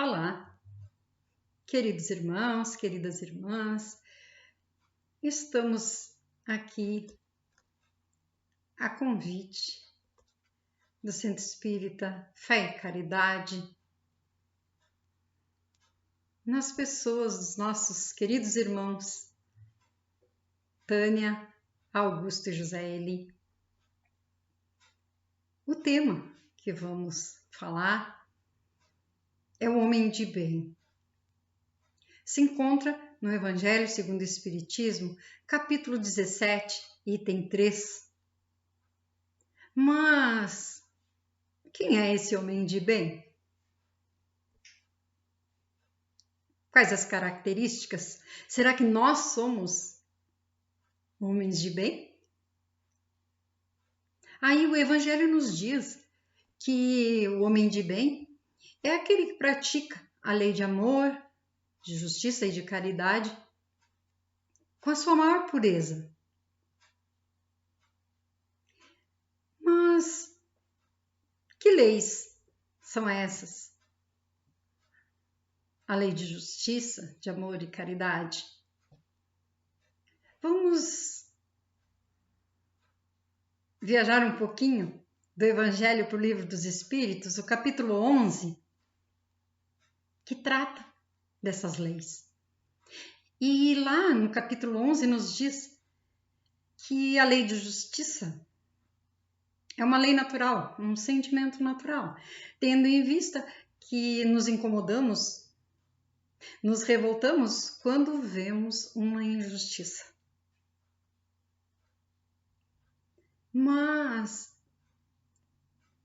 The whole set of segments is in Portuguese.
Olá, queridos irmãos, queridas irmãs, estamos aqui a convite do Centro Espírita Fé e Caridade, nas pessoas dos nossos queridos irmãos Tânia, Augusto e José Eli. O tema que vamos falar é o homem de bem. Se encontra no Evangelho segundo o Espiritismo, capítulo 17, item 3. Mas quem é esse homem de bem? Quais as características? Será que nós somos homens de bem? Aí o Evangelho nos diz que o homem de bem é aquele que pratica a lei de amor, de justiça e de caridade com a sua maior pureza. Mas que leis são essas? A lei de justiça, de amor e caridade. Vamos viajar um pouquinho do Evangelho para o Livro dos Espíritos, o capítulo 11, que trata dessas leis. E lá no capítulo 11 nos diz que a lei de justiça é uma lei natural, um sentimento natural, tendo em vista que nos incomodamos, nos revoltamos quando vemos uma injustiça. Mas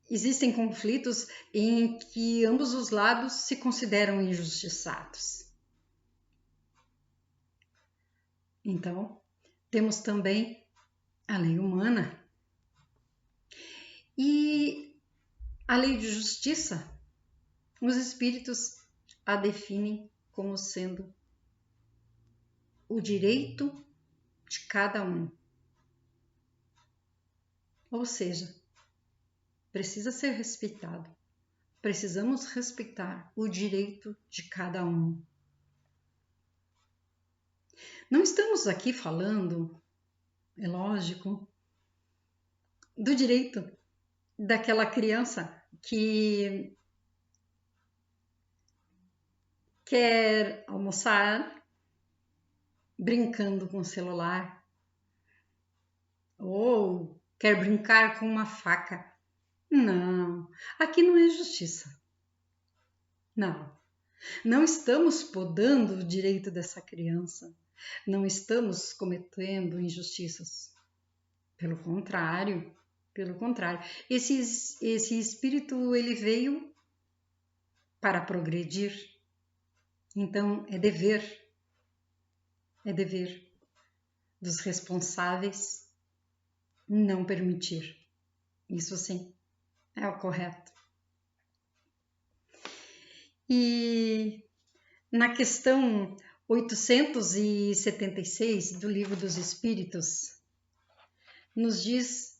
existem conflitos em que ambos os lados se consideram injustiçados. Então, temos também a lei humana. E a lei de justiça, os espíritos a definem como sendo o direito de cada um. Ou seja, precisa ser respeitado. Precisamos respeitar o direito de cada um. Não estamos aqui falando, é lógico, do direito daquela criança que quer almoçar brincando com o celular ou quer brincar com uma faca. Não, aqui não é justiça. Não estamos podando o direito dessa criança. Não estamos cometendo injustiças. Pelo contrário. Esse espírito, ele veio para progredir. Então, é dever dos responsáveis não permitir. Isso sim, é o correto. E na questão 876 do Livro dos Espíritos, nos diz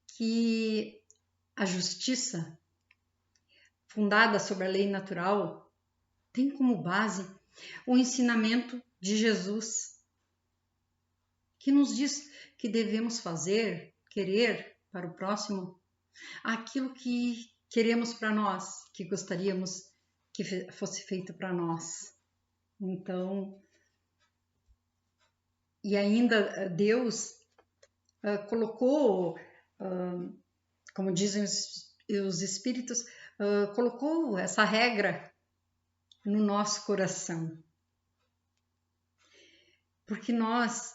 que a justiça, fundada sobre a lei natural, tem como base o ensinamento de Jesus, que nos diz que devemos fazer, querer para o próximo aquilo que queremos para nós, que gostaríamos que fosse feito para nós. Então, e ainda Deus colocou, como dizem os espíritos, colocou essa regra no nosso coração. Porque nós,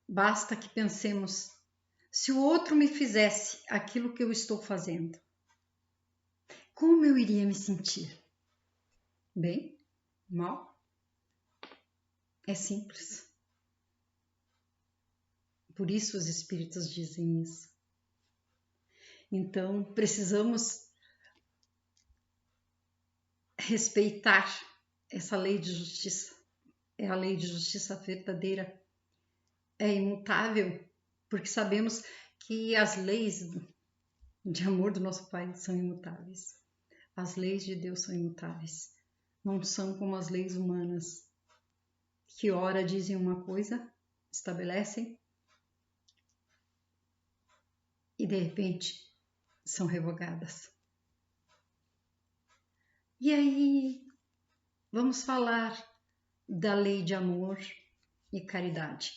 basta que pensemos, se o outro me fizesse aquilo que eu estou fazendo, como eu iria me sentir? Bem? Mal? É simples. Por isso os espíritos dizem isso. Então, precisamos respeitar essa lei de justiça. É a lei de justiça verdadeira. É imutável, porque sabemos que as leis de amor do nosso Pai são imutáveis. as leis de Deus são imutáveis. Não são como as leis humanas, que ora dizem uma coisa, estabelecem, e de repente são revogadas. E aí, vamos falar da lei de amor e caridade.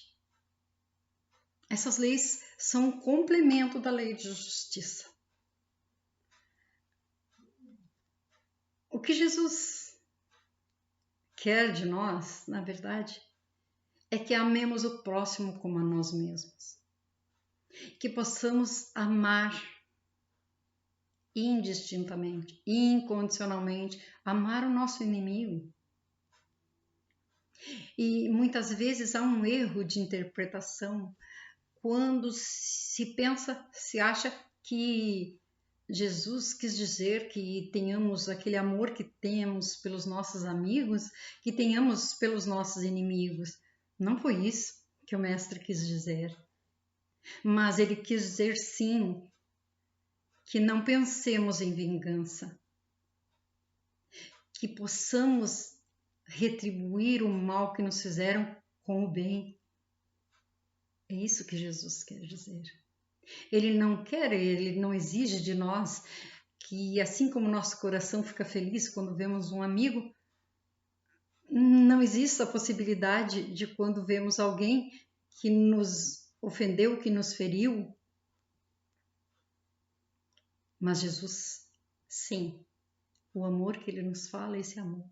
Essas leis são um complemento da lei de justiça. O que Jesus quer de nós, na verdade, é que amemos o próximo como a nós mesmos. Que possamos amar indistintamente, incondicionalmente, amar o nosso inimigo. E muitas vezes há um erro de interpretação quando se pensa, se acha que Jesus quis dizer que tenhamos aquele amor que temos pelos nossos amigos, que tenhamos pelos nossos inimigos. Não foi isso que o Mestre quis dizer. Mas ele quis dizer sim, que não pensemos em vingança, que possamos retribuir o mal que nos fizeram com o bem. É isso que Jesus quer dizer. Ele não exige de nós que, assim como nosso coração fica feliz quando vemos um amigo, não existe a possibilidade de quando vemos alguém que nos ofendeu, que nos feriu. Mas Jesus, sim, o amor que ele nos fala é esse amor.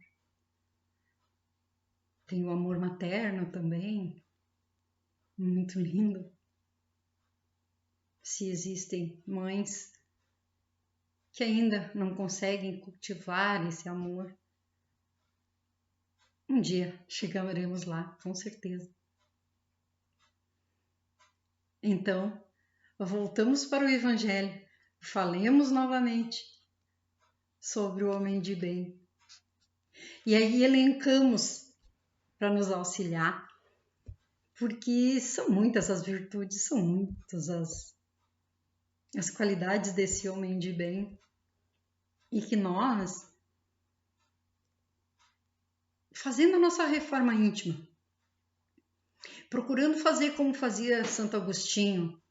Tem o amor materno também, muito lindo. Se existem mães que ainda não conseguem cultivar esse amor, um dia chegaremos lá, com certeza. Então, voltamos para o Evangelho, falemos novamente sobre o homem de bem. E aí elencamos para nos auxiliar, porque são muitas as virtudes, são muitas as qualidades desse homem de bem, e que nós, fazendo a nossa reforma íntima, procurando fazer como fazia Santo Agostinho,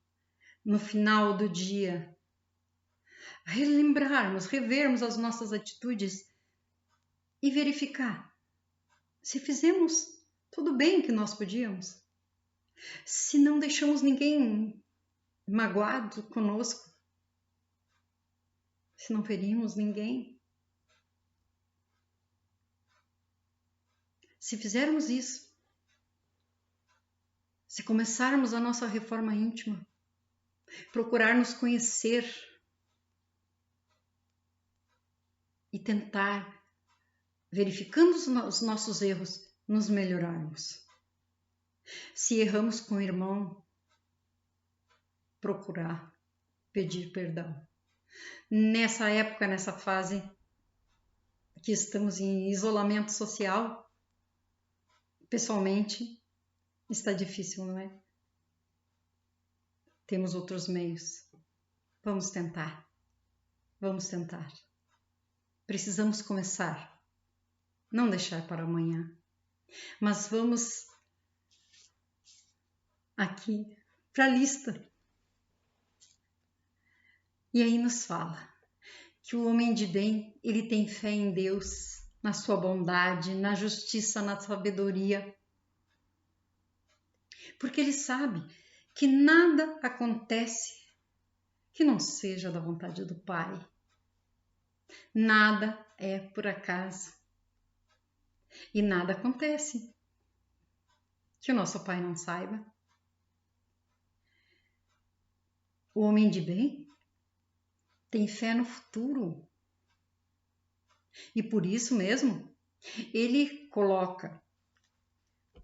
no final do dia, relembrarmos, revermos as nossas atitudes e verificar se fizemos tudo bem que nós podíamos, se não deixamos ninguém magoado conosco, se não ferimos ninguém. Se fizermos isso, se começarmos a nossa reforma íntima, procurar nos conhecer e tentar, verificando os nossos erros, nos melhorarmos. Se erramos com o irmão, procurar pedir perdão. Nessa época, nessa fase que estamos em isolamento social, pessoalmente, está difícil, não é? Temos outros meios. Vamos tentar. Vamos tentar. Precisamos começar. Não deixar para amanhã. Mas vamos aqui para a lista. E aí nos fala que o homem de bem, ele tem fé em Deus, na sua bondade, na justiça, na sabedoria. Porque ele sabe que nada acontece que não seja da vontade do Pai. Nada é por acaso. E nada acontece que o nosso Pai não saiba. O homem de bem tem fé no futuro. E por isso mesmo, ele coloca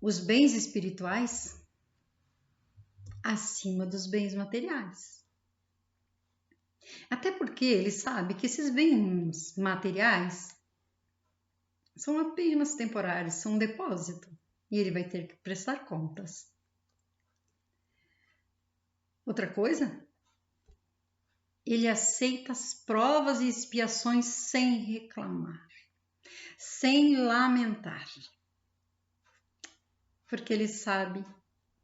os bens espirituais acima dos bens materiais. Até porque ele sabe que esses bens materiais são apenas temporários, são um depósito. E ele vai ter que prestar contas. Outra coisa ele aceita as provas e expiações sem reclamar, sem lamentar, porque ele sabe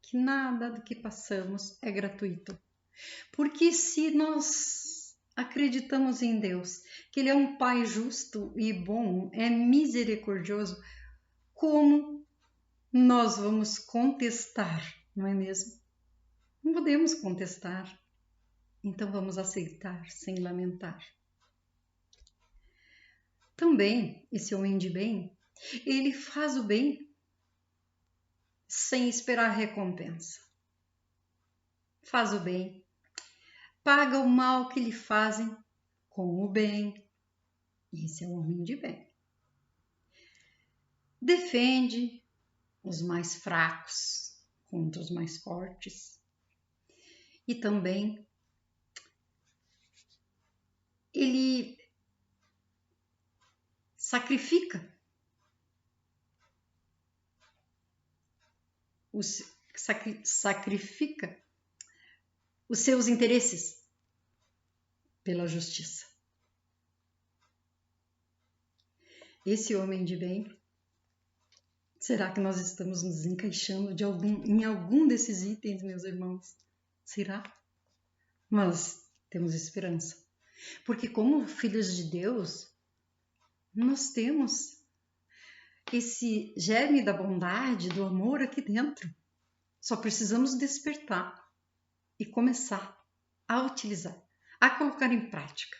que nada do que passamos é gratuito. Porque se nós acreditamos em Deus, que Ele é um Pai justo e bom, é misericordioso, como nós vamos contestar, não é mesmo? Não podemos contestar. Então vamos aceitar sem lamentar. Também, esse homem de bem, ele faz o bem sem esperar recompensa. Faz o bem, paga o mal que lhe fazem com o bem. Esse é o homem de bem. Defende os mais fracos contra os mais fortes. E também ele sacrifica os seus interesses pela justiça. Esse homem de bem, será que nós estamos nos encaixando em algum desses itens, meus irmãos? Será? Mas temos esperança, porque como filhos de Deus, nós temos esse germe da bondade, do amor aqui dentro. Só precisamos despertar e começar a utilizar, a colocar em prática.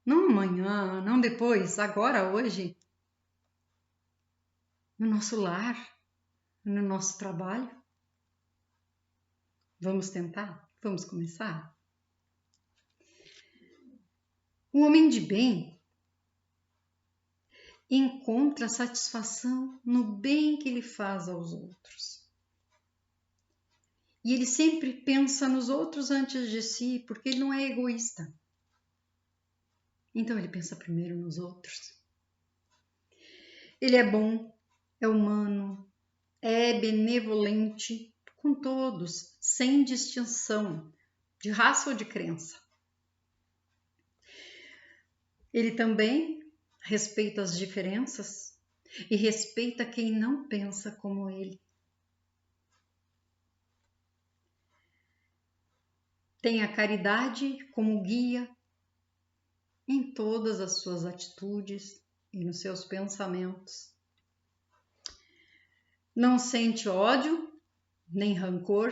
Não amanhã, não depois, agora, hoje, no nosso lar, no nosso trabalho. Vamos tentar? Vamos começar? O homem de bem encontra satisfação no bem que ele faz aos outros. E ele sempre pensa nos outros antes de si, porque ele não é egoísta. Então ele pensa primeiro nos outros. Ele é bom, é humano, é benevolente com todos, sem distinção de raça ou de crença. Ele também respeita as diferenças e respeita quem não pensa como ele. Tem a caridade como guia em todas as suas atitudes e nos seus pensamentos. Não sente ódio, nem rancor,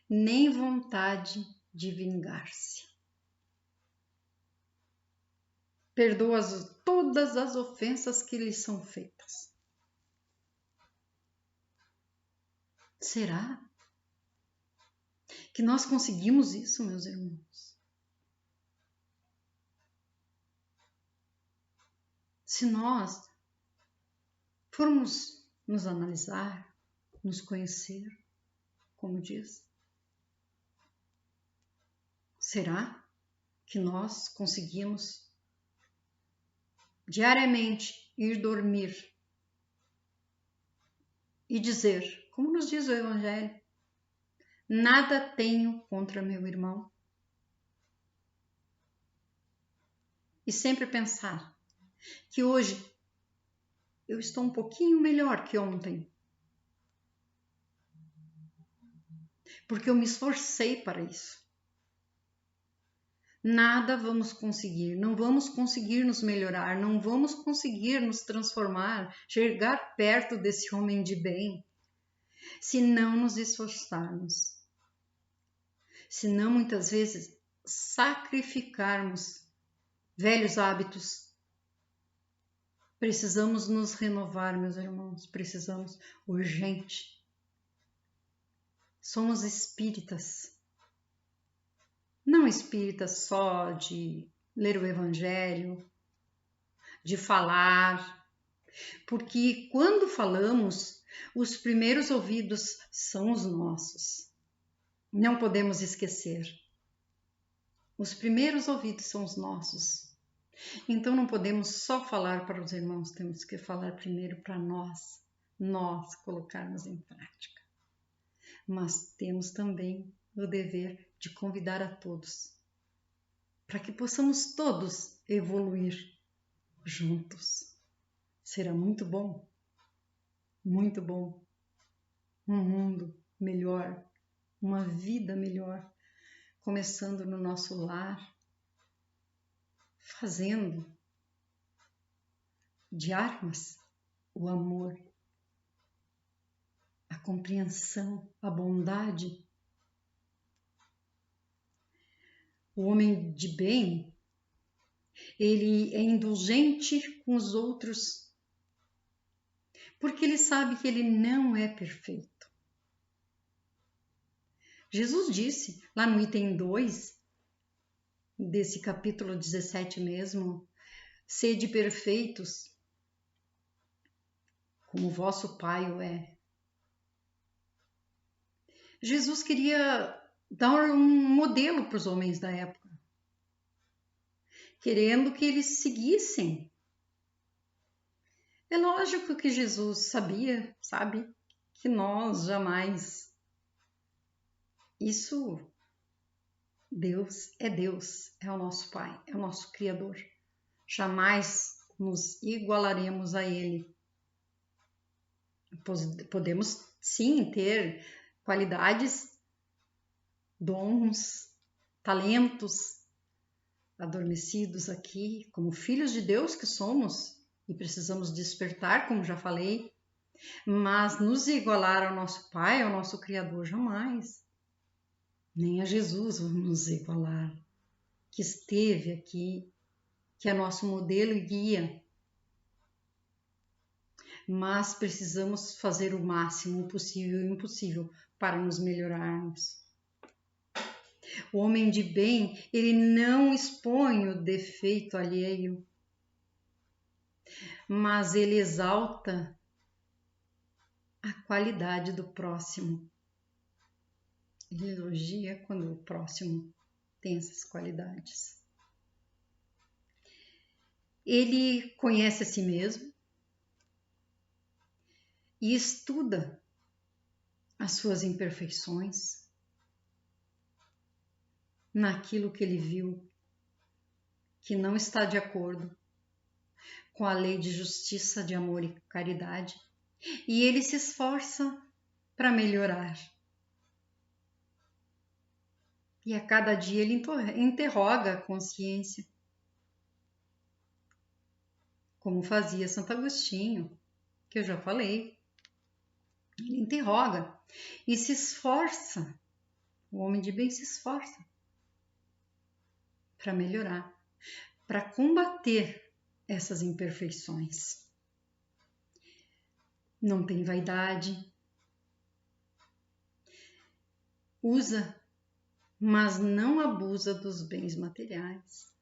nem vontade de vingar-se. Perdoa todas as ofensas que lhe são feitas. Será que nós conseguimos isso, meus irmãos? Se nós formos nos analisar, nos conhecer, como diz, será que nós conseguimos diariamente ir dormir e dizer, como nos diz o Evangelho, nada tenho contra meu irmão? E sempre pensar que hoje eu estou um pouquinho melhor que ontem, porque eu me esforcei para isso. Nada vamos conseguir, não vamos conseguir nos melhorar, não vamos conseguir nos transformar, chegar perto desse homem de bem, se não nos esforçarmos, se não muitas vezes sacrificarmos velhos hábitos. Precisamos nos renovar, meus irmãos, precisamos urgente. Somos espíritas. Não espíritas só de ler o Evangelho, de falar, porque quando falamos, os primeiros ouvidos são os nossos. Não podemos esquecer. Os primeiros ouvidos são os nossos. Então não podemos só falar para os irmãos, temos que falar primeiro para nós colocarmos em prática. Mas temos também o dever de convidar a todos para que possamos todos evoluir juntos. Será muito bom, muito bom. Um mundo melhor, uma vida melhor, começando no nosso lar, fazendo de armas o amor, a compreensão, a bondade. O homem de bem, ele é indulgente com os outros, porque ele sabe que ele não é perfeito. Jesus disse, lá no item 2, desse capítulo 17 mesmo, sede perfeitos, como vosso Pai o é. Jesus queria dar um modelo para os homens da época, querendo que eles seguissem. É lógico que Jesus sabe que nós jamais. Isso, Deus, é o nosso Pai, é o nosso Criador. Jamais nos igualaremos a Ele. Podemos sim ter qualidades, dons, talentos adormecidos aqui, como filhos de Deus que somos e precisamos despertar, como já falei, mas nos igualar ao nosso Pai, ao nosso Criador, jamais. Nem a Jesus vamos nos igualar, que esteve aqui, que é nosso modelo e guia. Mas precisamos fazer o máximo possível e impossível para nos melhorarmos. O homem de bem, ele não expõe o defeito alheio, mas ele exalta a qualidade do próximo. Ele elogia quando o próximo tem essas qualidades. Ele conhece a si mesmo e estuda as suas imperfeições naquilo que ele viu que não está de acordo com a lei de justiça, de amor e caridade, e ele se esforça para melhorar. E a cada dia ele interroga a consciência, como fazia Santo Agostinho, que eu já falei. Ele interroga e se esforça, o homem de bem se esforça para melhorar, para combater essas imperfeições. Não tem vaidade, usa, mas não abusa dos bens materiais.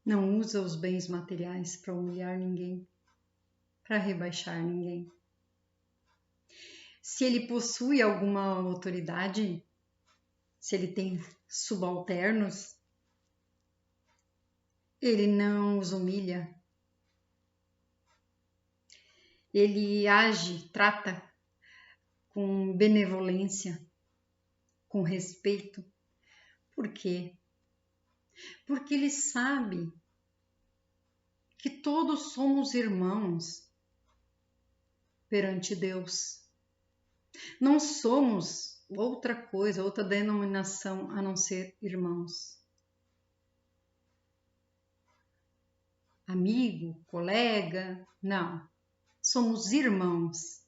Não usa os bens materiais para humilhar ninguém, para rebaixar ninguém. Se ele possui alguma autoridade, se ele tem subalternos, ele não os humilha. Ele age, trata com benevolência, com respeito. Por quê? Porque ele sabe que todos somos irmãos perante Deus. Não somos outra coisa, outra denominação a não ser irmãos. Amigo, colega, não. Somos irmãos.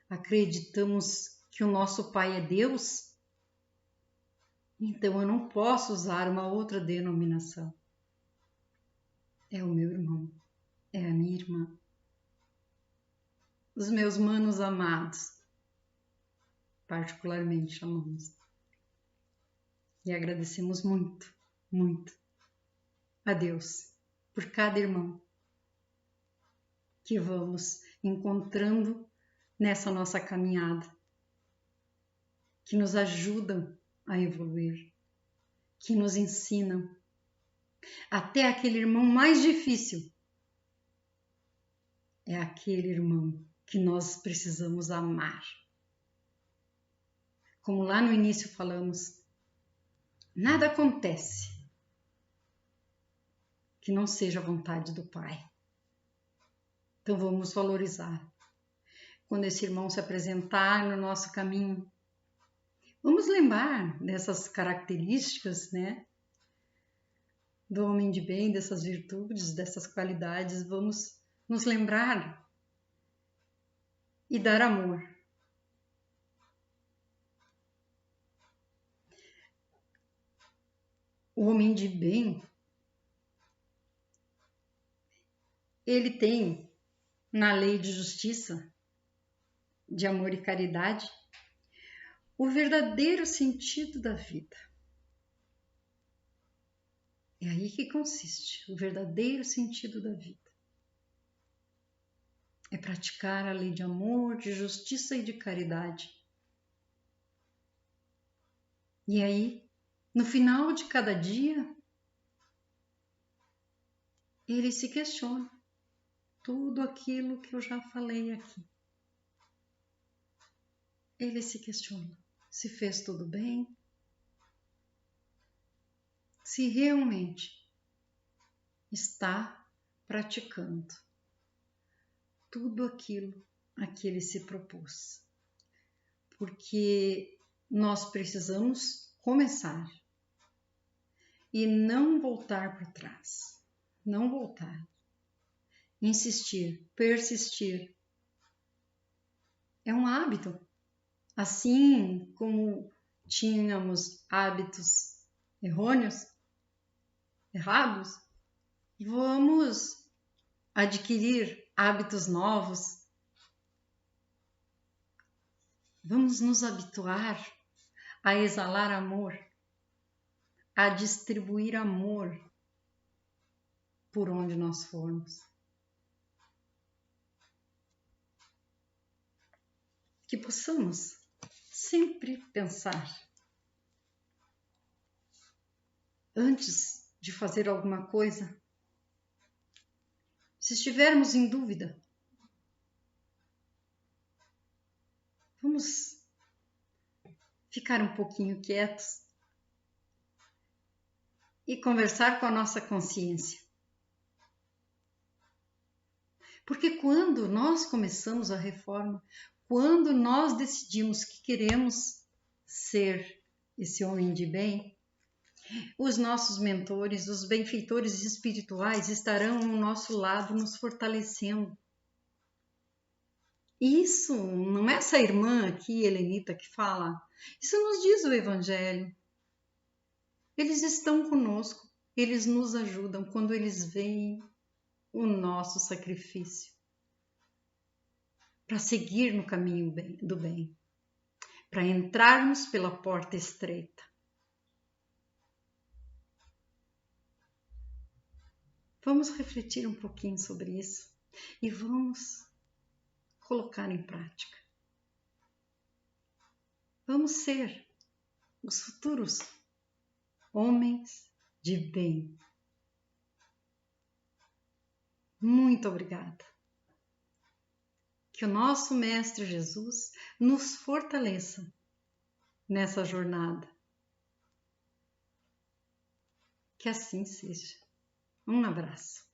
Acreditamos que o nosso Pai é Deus? Então eu não posso usar uma outra denominação. É o meu irmão, é a minha irmã. Os meus manos amados, particularmente chamamos. E agradecemos muito, muito a Deus por cada irmão que vamos encontrando nessa nossa caminhada, que nos ajudam a evoluir, que nos ensinam. Até aquele irmão mais difícil é aquele irmão que nós precisamos amar. Como lá no início falamos, nada acontece que não seja a vontade do Pai. Então vamos valorizar. Quando esse irmão se apresentar no nosso caminho, vamos lembrar dessas características, né? Do homem de bem, dessas virtudes, dessas qualidades. Vamos nos lembrar e dar amor. O homem de bem, ele tem na lei de justiça, de amor e caridade, o verdadeiro sentido da vida. É aí que consiste o verdadeiro sentido da vida. É praticar a lei de amor, de justiça e de caridade. E aí, no final de cada dia, ele se questiona tudo aquilo que eu já falei aqui. Ele se questiona se fez tudo bem, se realmente está praticando tudo aquilo a que ele se propôs. Porque nós precisamos começar e não voltar para trás. Não voltar. Insistir, persistir. É um hábito. Assim como tínhamos hábitos errôneos, errados, vamos adquirir hábitos novos. Vamos nos habituar a exalar amor, a distribuir amor por onde nós formos. Que possamos sempre pensar antes de fazer alguma coisa. Se estivermos em dúvida, vamos ficar um pouquinho quietos e conversar com a nossa consciência. Porque quando nós começamos a reforma, quando nós decidimos que queremos ser esse homem de bem, os nossos mentores, os benfeitores espirituais estarão ao nosso lado nos fortalecendo. Isso não é essa irmã aqui, Helenita, que fala. Isso nos diz o Evangelho. Eles estão conosco, eles nos ajudam quando eles veem o nosso sacrifício para seguir no caminho do bem, para entrarmos pela porta estreita. Vamos refletir um pouquinho sobre isso e vamos colocar em prática. Vamos ser os futuros homens de bem. Muito obrigada. Que o nosso Mestre Jesus nos fortaleça nessa jornada. Que assim seja. Um abraço.